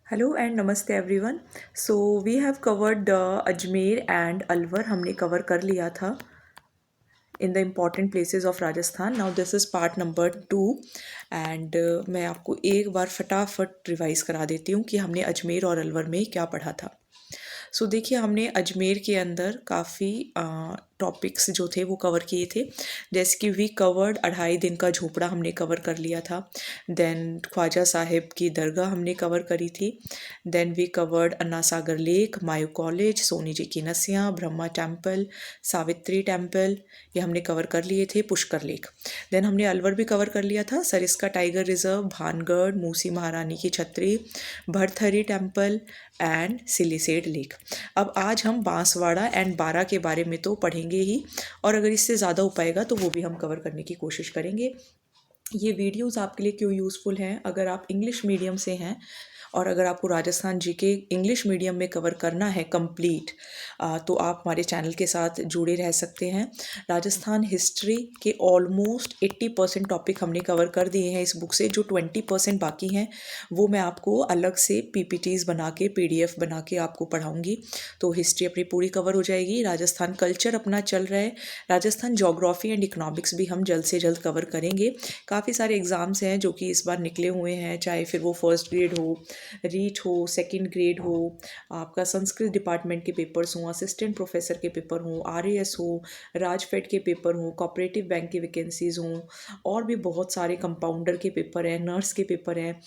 Hello and नमस्ते everyone. So we have covered Ajmer and Alwar हमने cover कर लिया था in the important places of Rajasthan. Now this is part number 2 and मैं आपको एक बार फटाफट रिवाइज करा देती हूँ कि हमने अजमेर और अलवर में क्या पढ़ा था। सो देखिए, हमने अजमेर के अंदर काफ़ी टॉपिक्स जो थे वो कवर किए थे। जैसे कि वी कवर्ड 2.5 दिन का झोपड़ा हमने कवर कर लिया था। देन ख्वाजा साहिब की दरगाह हमने कवर करी थी। Then we covered Anna Sagar lake, Mayo college, Soni ji की नसियाँ, ब्रह्मा टेम्पल, सावित्री टेम्पल, ये हमने कवर कर लिए थे। पुष्कर लेक। देन हमने अलवर भी कवर कर लिया था। सरिस्का टाइगर रिजर्व, भानगढ़, मूसी महारानी की छतरी, भरथरी टेम्पल एंड सिलिसेड लेक। अब आज हम बांसवाड़ा एंड बारा के बारे में तो पढ़ेंगे ही, और अगर इससे ज़्यादा हो पाएगा तो वो भी हम कवर करने की कोशिश करेंगे। ये वीडियोस आपके लिए क्यों यूज़फुल हैं? अगर आप इंग्लिश मीडियम से हैं और अगर आपको राजस्थान जीके इंग्लिश मीडियम में कवर करना है कंप्लीट, तो आप हमारे चैनल के साथ जुड़े रह सकते हैं। राजस्थान हिस्ट्री के ऑलमोस्ट 80% टॉपिक हमने कवर कर दिए हैं इस बुक से। जो 20% बाकी हैं वो मैं आपको अलग से PPTs बना के PDF बना के आपको पढ़ाऊँगी। तो हिस्ट्री अपनी पूरी कवर हो जाएगी। राजस्थान कल्चर अपना चल रहा है। राजस्थान जोग्राफ़ी एंड इकोनॉमिक्स भी हम जल्द से जल्द कवर करेंगे। काफ़ी सारे एग्ज़ाम्स हैं जो कि इस बार निकले हुए हैं, चाहे फिर वो फर्स्ट ग्रेड हो, रीट हो, सेकंड ग्रेड हो, आपका संस्कृत डिपार्टमेंट के पेपर्स हों, असिस्टेंट प्रोफेसर के पेपर हों, RAS हो, राजफेड के पेपर हों, कोऑपरेटिव बैंक की वैकेंसीज़ हों, और भी बहुत सारे कंपाउंडर के पेपर हैं, नर्स के पेपर हैं,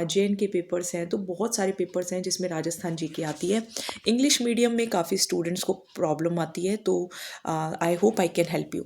JN के पेपर्स हैं। तो बहुत सारे पेपर्स हैं जिसमें राजस्थान जीके आती है। इंग्लिश मीडियम में काफ़ी स्टूडेंट्स को प्रॉब्लम आती है, तो I hope I can help you.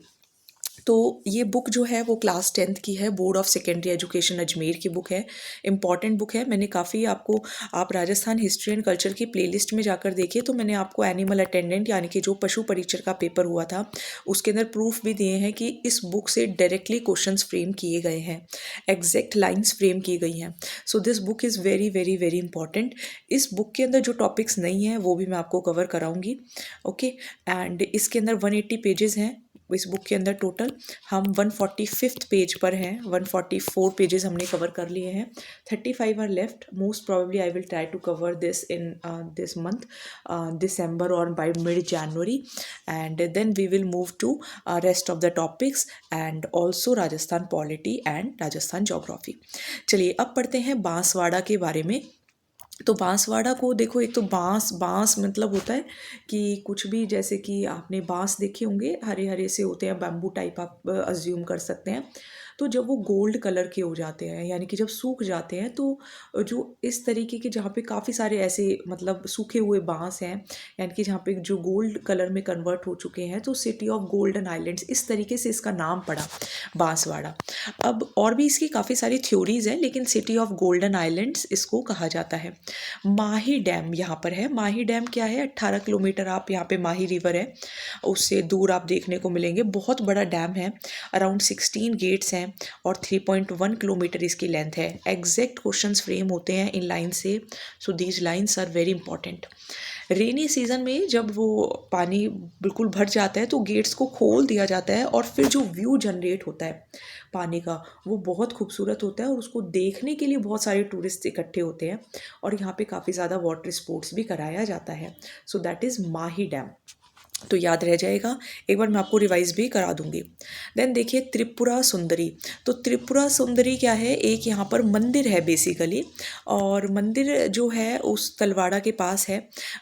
तो ये बुक जो है वो क्लास 10th की है, board of secondary education Ajmer की बुक है। इंपॉर्टेंट बुक है। मैंने काफ़ी आपको, आप राजस्थान हिस्ट्री एंड कल्चर की प्लेलिस्ट में जाकर देखिए तो मैंने आपको एनिमल अटेंडेंट यानी कि जो पशु परीक्षर का पेपर हुआ था उसके अंदर प्रूफ भी दिए हैं कि इस बुक से डायरेक्टली क्वेश्चंस फ्रेम किए गए हैं, एग्जैक्ट लाइन्स फ्रेम की गई हैं। So this book is very very very important. इस बुक के अंदर जो टॉपिक्स नहीं हैं वो भी मैं आपको कवर कराऊंगी। ओके। एंड इसके अंदर 180 पेजेस हैं इस बुक के अंदर टोटल। हम 145th पेज पर हैं। 144 पेजेस हमने कवर कर लिए हैं। 35 are left. Most probably I will try to cover this in this month December और by mid January, and then we will move to rest of the topics and also Rajasthan polity and Rajasthan geography. चलिए अब पढ़ते हैं बांसवाड़ा के बारे में। तो बांसवाड़ा को देखो, एक तो बांस बांस मतलब होता है कि कुछ भी, जैसे कि आपने बांस देखे होंगे, हरे हरे से होते हैं, बैम्बू टाइप आप अज्यूम कर सकते हैं। तो जब वो गोल्ड कलर के हो जाते हैं यानी कि जब सूख जाते हैं, तो जो इस तरीके के जहाँ पे काफ़ी सारे ऐसे मतलब सूखे हुए बांस हैं, यानी कि जहाँ पे जो गोल्ड कलर में कन्वर्ट हो चुके हैं, तो सिटी ऑफ गोल्डन आइलैंड्स, इस तरीके से इसका नाम पड़ा बांसवाड़ा। अब और भी इसकी काफ़ी सारी थ्योरीज हैं, लेकिन सिटी ऑफ गोल्डन आइलैंड्स इसको कहा जाता है। माही डैम यहाँ पर है। माही डैम क्या है? 18 किलोमीटर, आप यहाँ पे माही रिवर है उससे दूर आप देखने को मिलेंगे। बहुत बड़ा डैम है। अराउंड 16 गेट्स हैं और 3.1 किलोमीटर इसकी लेंथ है। एग्जैक्ट क्वेश्चंस फ्रेम होते हैं इन लाइन से। So these lines are very important. Rainy season में जब वो पानी बिल्कुल भर जाता है तो गेट्स को खोल दिया जाता है, और फिर जो व्यू जनरेट होता है पानी का वो बहुत खूबसूरत होता है, और उसको देखने के लिए बहुत सारे टूरिस्ट इकट्ठे होते हैं, और यहाँ पे काफ़ी ज़्यादा वाटर स्पोर्ट्स भी कराया जाता है। So that is Mahi dam. तो याद रह जाएगा, एक बार मैं आपको रिवाइज भी करा दूंगी। देन देखिए त्रिपुरा सुंदरी। तो त्रिपुरा सुंदरी क्या है? एक यहाँ पर मंदिर है बेसिकली, और मंदिर जो है उस तलवाड़ा के पास है।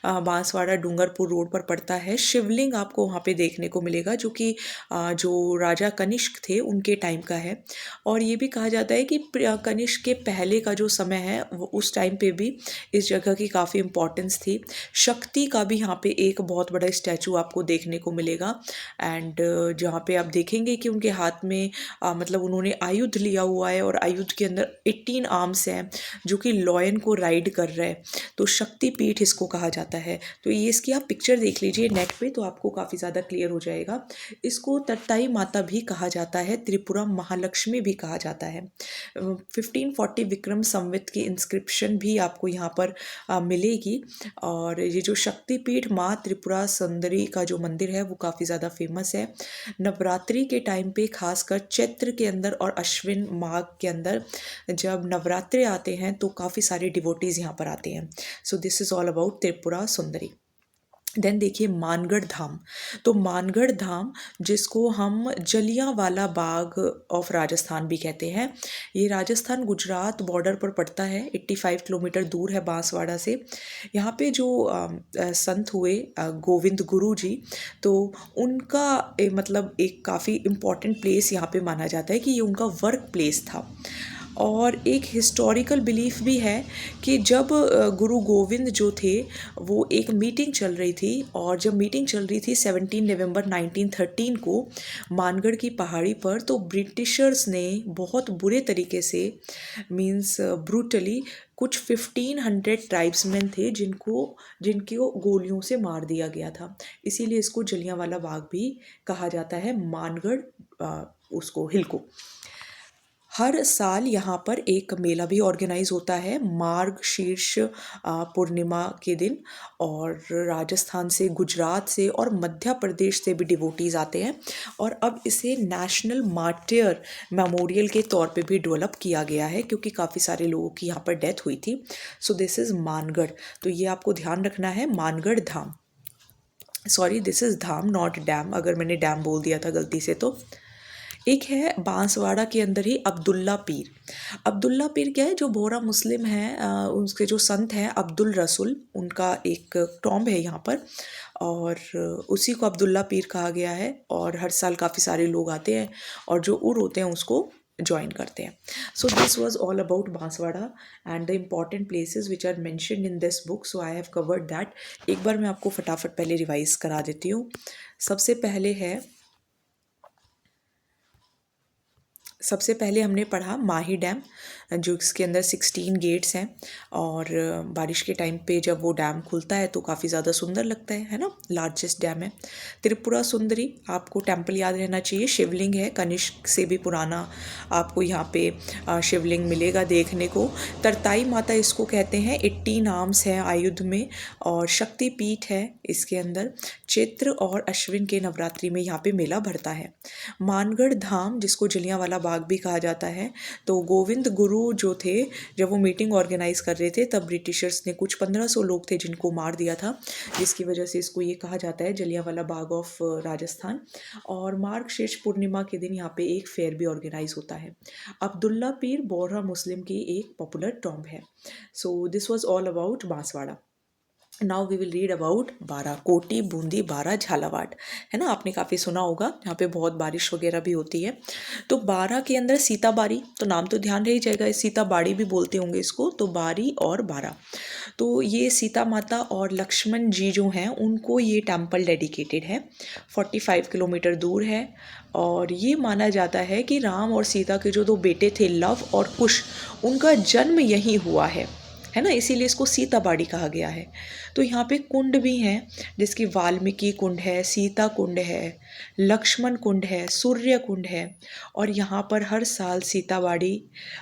बांसवाड़ा डूंगरपुर रोड पर पड़ता है। शिवलिंग आपको वहाँ पे देखने को मिलेगा जो कि जो राजा कनिष्क थे उनके टाइम का है। और ये भी कहा जाता है कि कनिष्क के पहले का जो समय है उस टाइम पे भी इस जगह की काफ़ी इम्पोर्टेंस थी। शक्ति का भी यहाँ पे एक बहुत बड़ा स्टैचू आपको देखने को मिलेगा, एंड जहाँ पे आप देखेंगे कि उनके हाथ में मतलब उन्होंने आयुध लिया हुआ है, और आयुध के अंदर 18 आर्म्स हैं जो कि लॉयन को राइड कर रहा है। तो शक्तिपीठ इसको कहा जाता है। तो ये इसकी आप पिक्चर देख लीजिए नेट पे तो आपको काफ़ी ज़्यादा क्लियर हो जाएगा। इसको तट्टाई माता भी कहा जाता है, त्रिपुरा महालक्ष्मी भी कहा जाता है। 1540 विक्रम संवत की इंस्क्रिप्शन भी आपको यहाँ पर मिलेगी। और ये जो शक्तिपीठ माँ त्रिपुरा सुंदरी का जो मंदिर है वो काफ़ी ज़्यादा फेमस है। नवरात्रि के टाइम पे खासकर चैत्र के अंदर और अश्विन माघ के अंदर जब नवरात्रे आते हैं तो काफ़ी सारे डिवोटीज़ यहाँ पर आते हैं। So this is all about Tripura Sundari. Then देखिए मानगढ़ धाम। तो मानगढ़ धाम जिसको हम जलियांवाला बाग ऑफ राजस्थान भी कहते हैं, ये राजस्थान गुजरात बॉर्डर पर पड़ता है, 85 किलोमीटर दूर है बांसवाड़ा से। यहाँ पे जो संत हुए गोविंद गुरु जी, तो उनका मतलब एक काफ़ी इम्पॉर्टेंट प्लेस यहाँ पे माना जाता है कि ये उनका वर्क प्लेस था। और एक हिस्टोरिकल बिलीफ भी है कि जब गुरु गोविंद जो थे वो एक मीटिंग चल रही थी, और जब मीटिंग चल रही थी 17 नवंबर 1913 को मानगढ़ की पहाड़ी पर, तो ब्रिटिशर्स ने बहुत बुरे तरीके से मींस ब्रूटली कुछ 1500 ट्राइब्समैन थे जिनको गोलियों से मार दिया गया था। इसीलिए इसको जलियांवाला बाग भी कहा जाता है, मानगढ़ उसको हिल को। हर साल यहाँ पर एक मेला भी ऑर्गेनाइज होता है मार्गशीर्ष पूर्णिमा के दिन, और राजस्थान से, गुजरात से और मध्य प्रदेश से भी डिवोटीज़ आते हैं। और अब इसे नेशनल मार्टियर मेमोरियल के तौर पे भी डेवलप किया गया है क्योंकि काफ़ी सारे लोगों की यहाँ पर डेथ हुई थी। So this is Mangarh. तो ये आपको ध्यान रखना है, Mangarh Dham. Sorry, this is Dham not dam, अगर मैंने डैम बोल दिया था गलती से तो। एक है बांसवाड़ा के अंदर ही अब्दुल्ला पीर। अब्दुल्ला पीर क्या है, जो बोहरा मुस्लिम हैं, उसके जो संत हैं अब्दुल रसूल, उनका एक टॉम्ब है यहाँ पर, और उसी को अब्दुल्ला पीर कहा गया है। और हर साल काफ़ी सारे लोग आते हैं और जो उर होते हैं उसको ज्वाइन करते हैं। So this was all about Banswara and the important places which are mentioned in this book. So I have covered that. एक बार मैं आपको फटाफट पहले रिवाइज करा देती हूँ। सबसे पहले हमने पढ़ा माही डैम, जो इसके अंदर 16 गेट्स हैं, और बारिश के टाइम पे जब वो डैम खुलता है तो काफ़ी ज़्यादा सुंदर लगता है ना, लार्जेस्ट डैम है। त्रिपुरा सुंदरी, आपको टेम्पल याद रहना चाहिए, शिवलिंग है, कनिष्क से भी पुराना आपको यहाँ पे शिवलिंग मिलेगा देखने को। तरताई माता इसको कहते हैं, 80 नाम्स हैं आयुध में, और शक्तिपीठ है इसके अंदर। चैत्र और अश्विन के नवरात्रि में यहाँ पे मेला भरता है। मानगढ़ धाम, जिसको जलियांवाला बाग भी कहा जाता है, तो गोविंद गुरु जो थे, जब वो मीटिंग ऑर्गेनाइज कर रहे थे तब ब्रिटिशर्स ने कुछ 1500 लोग थे जिनको मार दिया था, जिसकी वजह से इसको ये कहा जाता है जलियांवाला बाग ऑफ राजस्थान। और मार्गशीर्ष पूर्णिमा के दिन यहाँ पे एक फेयर भी ऑर्गेनाइज होता है। अब्दुल्ला पीर बोहरा मुस्लिम की एक पॉपुलर टॉम्ब है। So this was all about Banswara. Now we will read about Baran, Kota, Bundi, बारा, झालावाड़, है ना, आपने काफ़ी सुना होगा, यहाँ पे बहुत बारिश वगैरह भी होती है। तो बारा के अंदर सीताबाड़ी, तो नाम तो ध्यान रह ही जाएगा, सीताबाड़ी भी बोलते होंगे इसको, तो बारी और बारा। तो ये सीता माता और लक्ष्मण जी जो हैं उनको ये टेम्पल डेडिकेटेड है, 45 किलोमीटर दूर है। और ये माना जाता है कि राम और सीता के जो दो बेटे थे, लव और कुश, उनका जन्म यहीं हुआ है ना, इसीलिए इसको सीताबाड़ी कहा गया है। तो यहाँ पे कुंड भी हैं, जिसकी वाल्मीकि कुंड है, सीता कुंड है, लक्ष्मण कुंड है, सूर्य कुंड है। और यहाँ पर हर साल सीताबाड़ी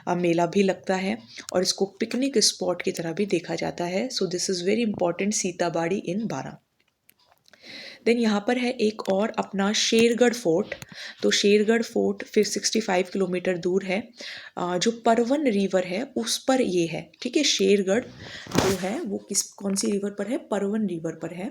मेला भी लगता है, और इसको पिकनिक स्पॉट की तरह भी देखा जाता है। So this is very important, Sitabari in Bara. Then यहाँ पर है एक और अपना शेरगढ़ फोर्ट। तो शेरगढ़ फोर्ट फिर 65 किलोमीटर दूर है, जो परवन रिवर है उस पर ये है, ठीक है। शेरगढ़ जो है वो कौन सी रिवर पर है, परवन रिवर पर है,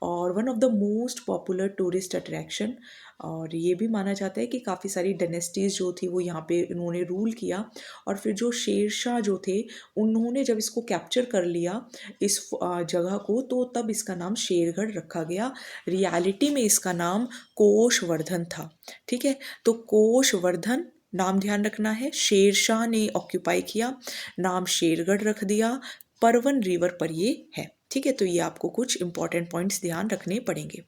और one of the most popular tourist attraction. और ये भी माना जाता है कि काफ़ी सारी डायनेस्टीज़ जो थी वो यहाँ पे इन्होंने रूल किया, और फिर जो शेरशाह जो थे उन्होंने जब इसको कैप्चर कर लिया इस जगह को, तो तब इसका नाम शेरगढ़ रखा गया। रियलिटी में इसका नाम कोशवर्धन था, ठीक है। तो कोशवर्धन नाम ध्यान रखना है, शेरशाह ने ऑक्यूपाई किया, नाम शेरगढ़ रख दिया, परवन रिवर पर ये है, ठीक है। तो ये आपको कुछ इंपॉर्टेंट पॉइंट्स ध्यान रखने पड़ेंगे।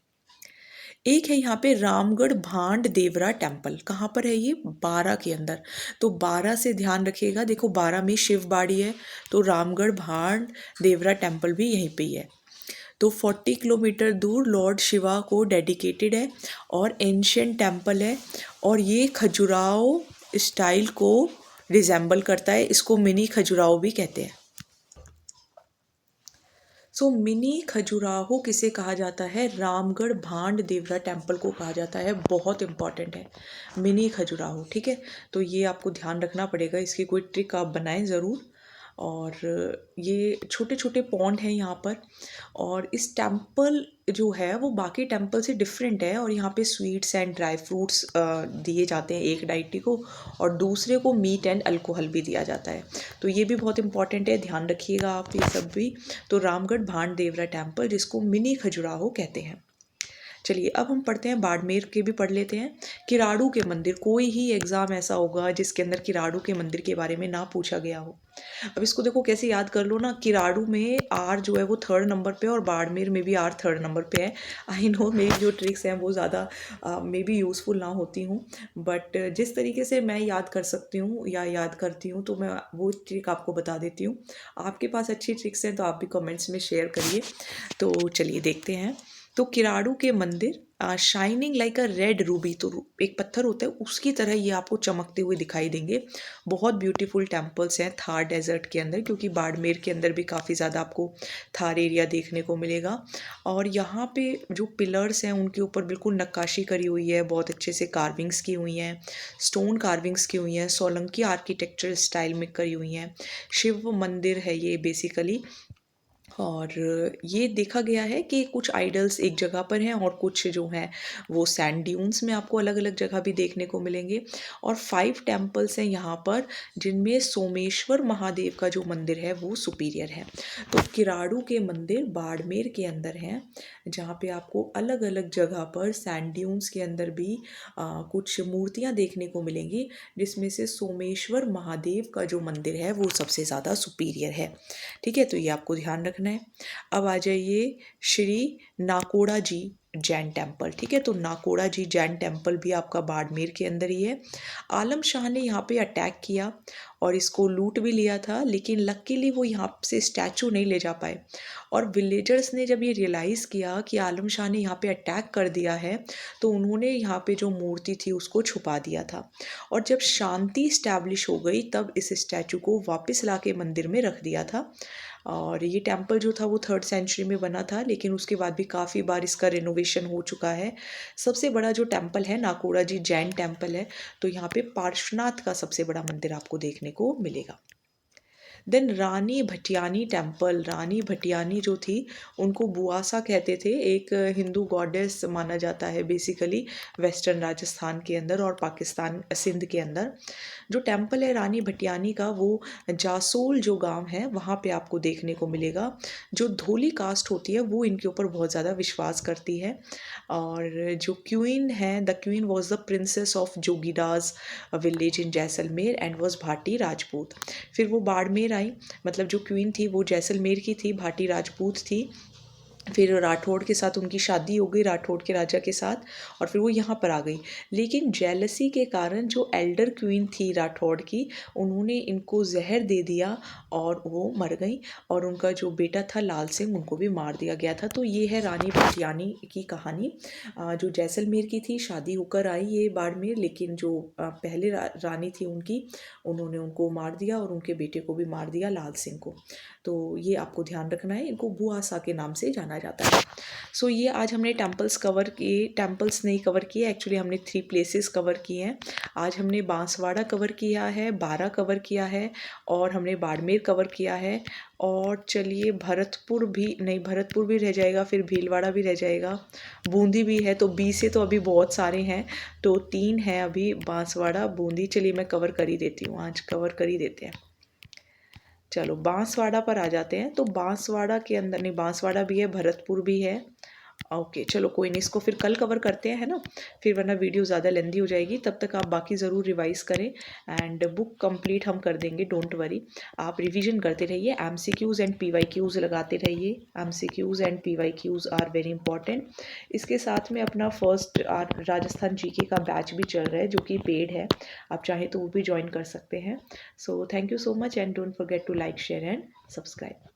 एक है यहाँ पे रामगढ़ भांड देवरा टेम्पल, कहाँ पर है ये, बारा के अंदर। तो बारा से ध्यान रखिएगा, देखो बारा में शिव बाड़ी है, तो रामगढ़ भांड देवरा टेम्पल भी यहीं पे ही है। तो 40 किलोमीटर दूर लॉर्ड शिवा को डेडिकेटेड है, और एंशियंट टेम्पल है, और ये खजुराहो स्टाइल को रिजेंबल करता है, इसको मिनी खजुराहो भी कहते हैं। सो मिनी खजुराहो किसे कहा जाता है? रामगढ़ भांड देवरा टेम्पल को कहा जाता है। बहुत इंपॉर्टेंट है मिनी खजुराहो, ठीक है। तो ये आपको ध्यान रखना पड़ेगा, इसकी कोई ट्रिक आप बनाएं ज़रूर। और ये छोटे छोटे पॉन्ड हैं यहाँ पर। और इस टेम्पल जो है वो बाकी टेम्पल से डिफरेंट है, और यहाँ पे स्वीट्स एंड ड्राई फ्रूट्स दिए जाते हैं एक डाइटी को, और दूसरे को मीट एंड अल्कोहल भी दिया जाता है। तो ये भी बहुत इंपॉर्टेंट है, ध्यान रखिएगा आप ये सब भी। तो रामगढ़ भांड देवरा टेम्पल, जिसको मिनी खजुराहो कहते हैं। चलिए अब हम पढ़ते हैं बाड़मेर के भी पढ़ लेते हैं। किराड़ू के मंदिर, कोई ही एग्जाम ऐसा होगा जिसके अंदर किराड़ू के मंदिर के बारे में ना पूछा गया हो। अब इसको देखो कैसे याद कर लो ना। किराड़ू में आर जो है वो 3rd नंबर पे, और बाड़मेर में भी आर 3rd नंबर पे है। आई नो मेरी जो ट्रिक्स हैं वो ज़्यादा मे बी यूज़फुल ना होती हूँ, बट जिस तरीके से मैं याद कर सकती हूँ या याद करती हूँ तो मैं वो ट्रिक आपको बता देती हूँ। आपके पास अच्छी ट्रिक्स हैं तो आप भी कमेंट्स में शेयर करिए। तो चलिए देखते हैं। तो किराड़ू के मंदिर शाइनिंग लाइक अ रेड रूबी, तो एक पत्थर होता है उसकी तरह ये आपको चमकते हुए दिखाई देंगे। बहुत ब्यूटीफुल टेम्पल्स हैं थार डेजर्ट के अंदर, क्योंकि बाड़मेर के अंदर भी काफ़ी ज़्यादा आपको थार एरिया देखने को मिलेगा। और यहाँ पे जो पिलर्स हैं उनके ऊपर बिल्कुल नक्काशी करी हुई है, बहुत अच्छे से कार्विंग्स की हुई हैं, स्टोन कार्विंग्स की हुई हैं, सोलंकी आर्किटेक्चर स्टाइल में करी हुई हैं। शिव मंदिर है ये बेसिकली। और ये देखा गया है कि कुछ आइडल्स एक जगह पर हैं और कुछ जो हैं वो सैंड ड्यून्स में आपको अलग अलग जगह भी देखने को मिलेंगे। और 5 टेम्पल्स हैं यहाँ पर, जिनमें सोमेश्वर महादेव का जो मंदिर है वो सुपीरियर है। तो किराड़ू के मंदिर बाड़मेर के अंदर हैं, जहाँ पे आपको अलग अलग जगह पर सैंड ड्यून्स के अंदर भी कुछ मूर्तियाँ देखने को मिलेंगी, जिसमें से सोमेश्वर महादेव का जो मंदिर है वो सबसे ज़्यादा सुपीरियर है। ठीक है, तो ये आपको ध्यान रखना है। अब आ जाइए श्री नाकोड़ा जी जैन टेम्पल। ठीक है, तो नाकोड़ा जी जैन टेम्पल भी आपका बाड़मेर के अंदर ही है। आलम शाह ने यहाँ पे अटैक किया और इसको लूट भी लिया था, लेकिन लकीली वो यहाँ से स्टैचू नहीं ले जा पाए। और विलेजर्स ने जब ये रियलाइज़ किया कि आलम शाह ने यहाँ पे अटैक कर दिया है, तो उन्होंने यहाँ पे जो मूर्ति थी उसको छुपा दिया था। और जब शांति इस्टेब्लिश हो गई तब इस स्टैचू को वापस ला के मंदिर में रख दिया था। और ये टेम्पल जो था वो 3rd सेंचुरी में बना था, लेकिन उसके बाद भी काफ़ी बार इसका रिनोवेशन हो चुका है। सबसे बड़ा जो टेम्पल है नाकोड़ा जी जैन टेम्पल है, तो यहाँ पे पार्श्वनाथ का सबसे बड़ा मंदिर आपको देखने को मिलेगा। देन रानी भटियानी टेम्पल। रानी भटियानी जो थी उनको बुआसा कहते थे, एक हिंदू गॉडेस माना जाता है बेसिकली वेस्टर्न राजस्थान के अंदर और पाकिस्तान सिंध के अंदर। जो टेम्पल है रानी भटियानी का वो जासोल जो गांव है वहाँ पे आपको देखने को मिलेगा। जो धोली कास्ट होती है वो इनके ऊपर बहुत ज़्यादा विश्वास करती है। और जो क्वीन है, the queen was the princess of Jogidas village in Jaisalmer and was Bhati Rajput. फिर वो बाड़मेर आई, मतलब जो क्वीन थी वो जैसलमेर की थी, भाटी राजपूत थी। फिर राठौड़ के साथ उनकी शादी हो गई, राठौड़ के राजा के साथ, और फिर वो यहाँ पर आ गई। लेकिन जेलसी के कारण जो एल्डर क्वीन थी राठौड़ की, उन्होंने इनको जहर दे दिया और वो मर गई। और उनका जो बेटा था लाल सिंह, उनको भी मार दिया गया था। तो ये है रानी भटियानी की कहानी, जो जैसलमेर की थी, शादी होकर आई ये बाड़मेर, लेकिन जो पहले रानी थी उनकी, उन्होंने उनको मार दिया और उनके बेटे को भी मार दिया, लाल सिंह को। तो ये आपको ध्यान रखना है, इनको बुआसा के नाम से जाना जाता है। सो ये आज हमने टेम्पल्स कवर किए, टेम्पल्स नहीं कवर किए एक्चुअली, हमने 3 प्लेसेस कवर किए हैं। आज हमने बांसवाड़ा कवर किया है, बारा कवर किया है, और हमने बाड़मेर कवर किया है। और चलिए भरतपुर भी नहीं, भरतपुर भी रह जाएगा, फिर भीलवाड़ा भी रह जाएगा, बूंदी भी है। तो 20 से तो अभी बहुत सारे हैं, तो 3 हैं अभी, बांसवाड़ा बूंदी। चलिए मैं कवर कर ही देती हूँ, आज कवर कर ही देते हैं। चलो बांसवाड़ा पर आ जाते हैं। तो बांसवाड़ा के अंदर नहीं, बांसवाड़ा भी है, भरतपुर भी है। ओके चलो कोई नहीं, इसको फिर कल कवर करते हैं, है ना, फिर वरना वीडियो ज़्यादा लेंदी हो जाएगी। तब तक आप बाकी ज़रूर रिवाइज करें, एंड बुक कंप्लीट हम कर देंगे, डोंट वरी। आप रिवीजन करते रहिए, MCQs एंड PYQs लगाते रहिए। MCQs and PYQs are very important. इसके साथ में अपना फर्स्ट राजस्थान GK का बैच भी चल रहा है, जो कि पेड है, आप चाहें तो वो भी ज्वाइन कर सकते हैं। So thank you so much and don't forget to like share and subscribe.